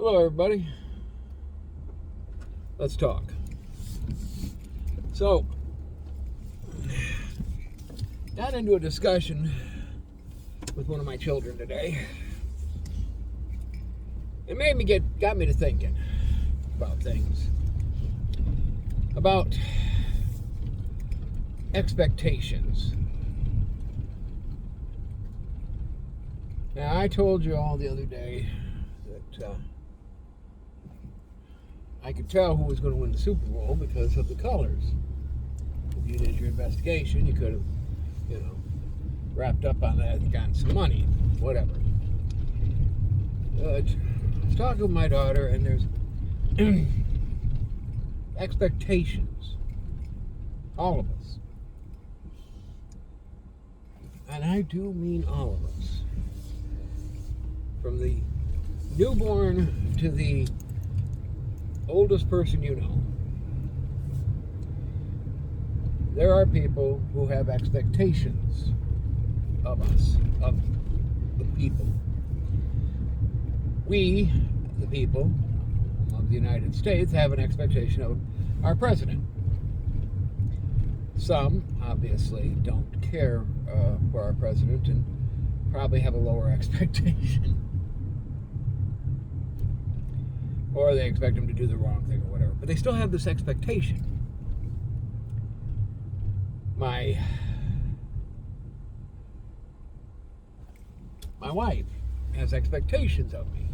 Hello, everybody. Let's talk. So, got into a discussion with one of my children today. It got me to thinking about things, about expectations. Now, I told you all the other day that I could tell who was going to win the Super Bowl because of the colors. If you did your investigation, you could have, wrapped up on that and gotten some money, whatever. But I was talking with my daughter, and there's expectations. All of us. And I do mean all of us. From the newborn to the oldest person you know. There are people who have expectations of us, of the people. We, the people of the United States, have an expectation of our president. Some, obviously, don't care for our president and probably have a lower expectation. Or they expect him to do the wrong thing or whatever. But they still have this expectation. My wife has expectations of me.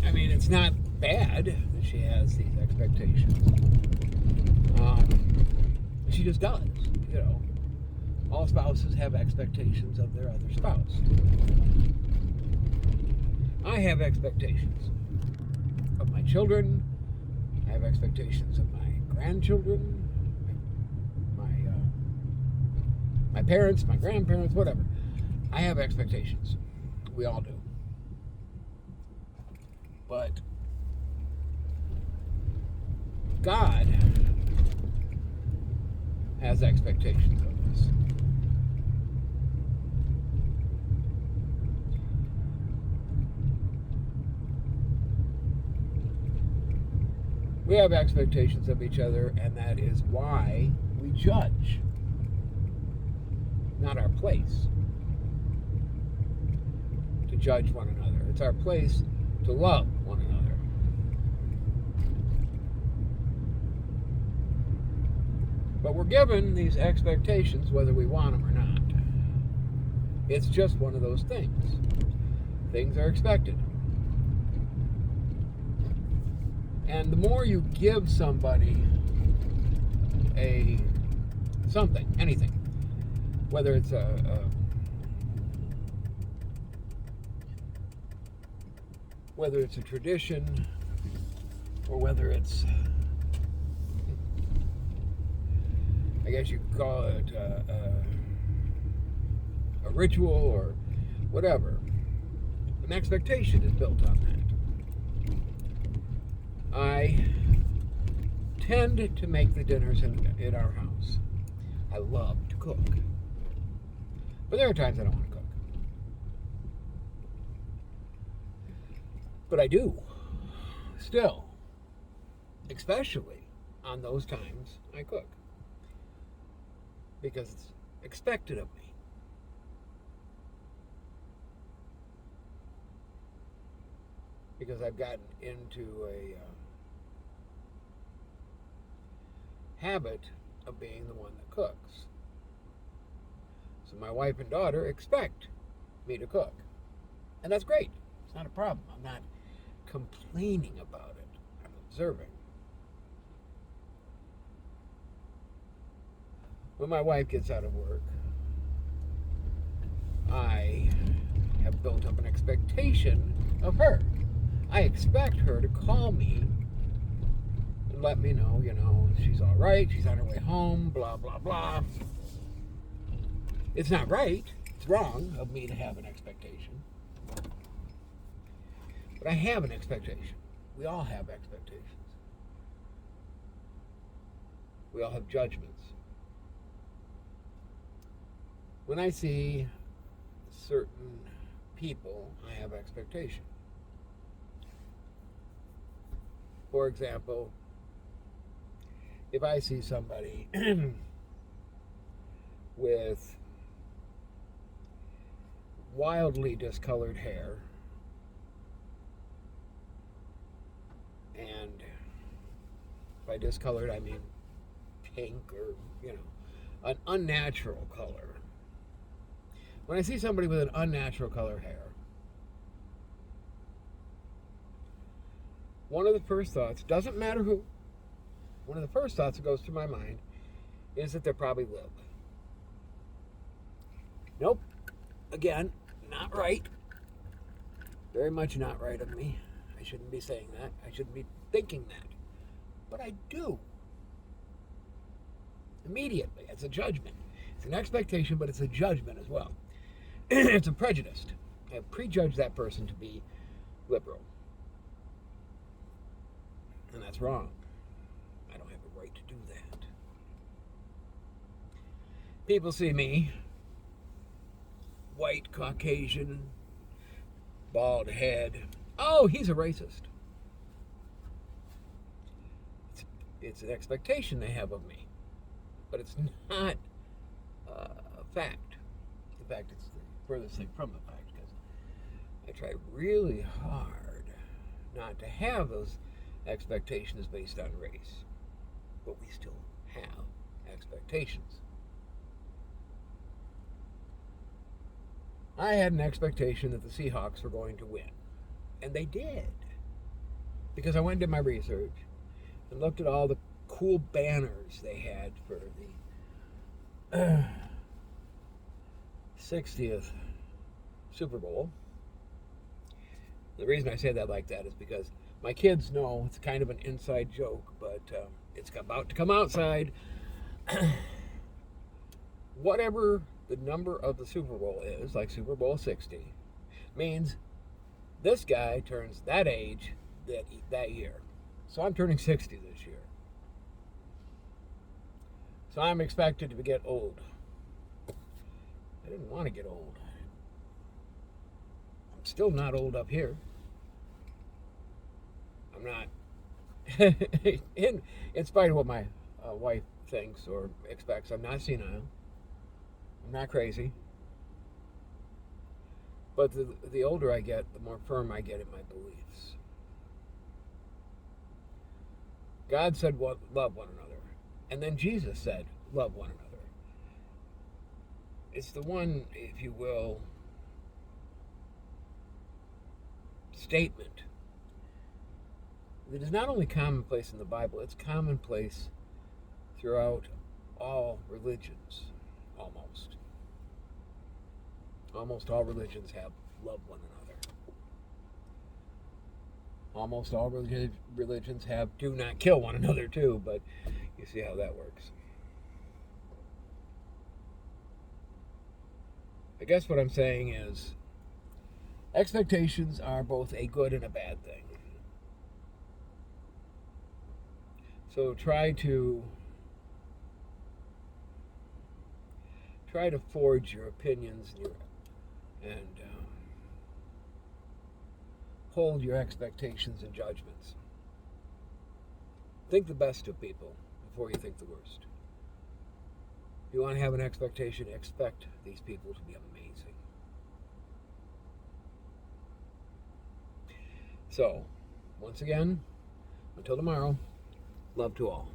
I mean, it's not bad that she has these expectations. She just does, All spouses have expectations of their other spouse. I have expectations of my children. I have expectations of my grandchildren, my parents, my grandparents, whatever. I have expectations. We all do. But God has expectations of us. We have expectations of each other, and that is why we judge. Not our place to judge one another. It's our place to love one another. But we're given these expectations whether we want them or not. It's just one of those things. Things are expected. And the more you give somebody anything, whether it's whether it's a tradition or whether it's, I guess you could call it a ritual or whatever, an expectation is built on that. I tend to make the dinners in our house. I love to cook. But there are times I don't want to cook. But I do. Still. Especially on those times I cook. Because it's expected of me. Because I've gotten into a habit of being the one that cooks. So my wife and daughter expect me to cook. And that's great. It's not a problem. I'm not complaining about it. I'm observing. When my wife gets out of work, I have built up an expectation of her. I expect her to call me and let me know, she's all right, she's on her way home, blah, blah, blah. It's not right. It's wrong of me to have an expectation. But I have an expectation. We all have expectations. We all have judgments. When I see certain people, I have expectations. For example, if I see somebody with wildly discolored hair, and by discolored I mean pink or, an unnatural color. When I see somebody with an unnatural color hair, one of the first thoughts, doesn't matter who, one of the first thoughts that goes through my mind is that they're probably lib. Nope. Again, not right. Very much not right of me. I shouldn't be saying that. I shouldn't be thinking that. But I do. Immediately. It's a judgment. It's an expectation, but it's a judgment as well. It's a prejudice. I have prejudged that person to be liberal. And that's wrong. I don't have a right to do that. People see me, white, Caucasian, bald head. Oh, he's a racist. It's an expectation they have of me. But it's not a fact. In fact, it's the furthest thing from the fact, because I try really hard not to have those expectations based on race. But we still have expectations. I had an expectation that the Seahawks were going to win. And they did. Because I went and did my research and looked at all the cool banners they had for the 60th Super Bowl. The reason I say that like that is because my kids know it's kind of an inside joke, but it's about to come outside. Whatever the number of the Super Bowl is, like Super Bowl 60, means this guy turns that age that year. So I'm turning 60 this year. So I'm expected to get old. I didn't want to get old. I'm still not old up here. I'm not. In spite of what my wife thinks or expects, I'm not senile. I'm not crazy. But the older I get, the more firm I get in my beliefs. God said, love one another. And then Jesus said, love one another. It's the one, if you will, statement that is not only commonplace in the Bible, it's commonplace throughout all religions, almost. Almost all religions have love one another. Almost all religions have do not kill one another too, but you see how that works. I guess what I'm saying is expectations are both a good and a bad thing. So try to forge your opinions and hold your expectations and judgments. Think the best of people before you think the worst. If you want to have an expectation, expect these people to be amazing. So, once again, until tomorrow, love to all.